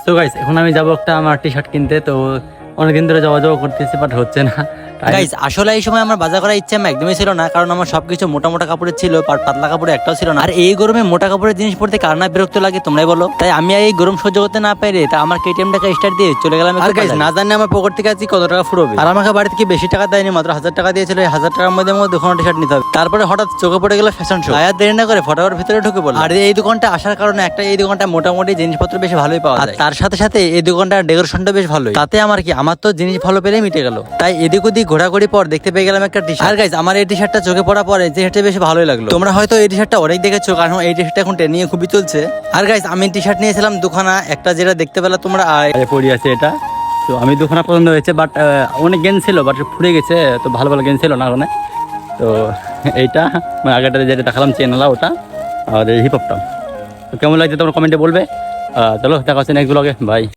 তো গাইস এখন আমি যাবো একটা আমার টি শার্ট কিনতে। তো অনেকদিন ধরে যাওয়া যাওয়া করতেছি বাট হচ্ছে না। গাইস আসলে এই সময় আমার বাজার করার ইচ্ছা আমার একদমই ছিল না, কারণ আমার সবকিছু মোটা মোটা কাপড়ের ছিল, পাতলা কাপড় একটাও ছিল না। আর এই গরমে মোটা কাপড়ের জিনিস পরতে কার না বিরক্ত লাগে তোমরাই বলো। তাই আমি এই গরম সহ্য করতে না পেরে তা আমার কেটিএম টাকা স্টার্ট দিয়ে চলে গেলাম। আর গাইস না জানি আমার পকেট থেকে আজকে কত টাকা ফুরবে। আর আমাকে বাড়ি থেকে বেশি টাকা দেয়নি, মাত্র 1000 টাকা দিয়েছিল। এই 1000 টাকার মধ্যে আমাকে দুখানা টি শার্ট নিতে হবে। তারপরে হঠাৎ চোখে পড়ে গেল ফ্যাশন শো। আর দেরি না করে ফটোর ভিতরে ঢুকে পড়লাম। আর এই দোকানটা আসার কারণে একটা, এই দোকানটা মোটামুটি জিনিসপত্র বেশ ভালোই পাওয়া যায়। তার সাথে সাথে এই দোকানটার ডেকোরেশনটা বেশ ভালোই। তাতে আমার কি, আমার তো জিনিস ভালো পেলে মিটে গেল। তাই এদিক ওদিক ঘোরাঘুরি পর দেখতে পেয়ে গেলাম একটা টি শার্ট। আর গাইস আমার এই টি শার্টটা চোখে পড়া পরে যে শার্টটা বেশ ভালোই লাগলো। তোমরা হয়তো এই টি শার্টটা অনেক দেখেছো, কারণ এই টি শার্টটা এখন ট্রেনিং এ খুবই চলছে। আর গাইস আমি টি শার্ট নিয়েছিলাম দুখানা, একটা যেটা দেখতে পেলা তোমরা পড়ি আছে এটা। তো আমি দুখানা পছন্দ হয়েছে বাট অনেক গেন ছিল বাট ফুরে গেছে। তো ভালো ভালো গেন ছিল না ওখানে। তো এইটা মানে আগেটা যেটা দেখালাম চেনালা ওটা, আর হিপ হপটা। তো কেমন লাগছে তোমরা কমেন্টে বলবে। চলো দেখা হচ্ছে নেক্সট ব্লগে, বাই।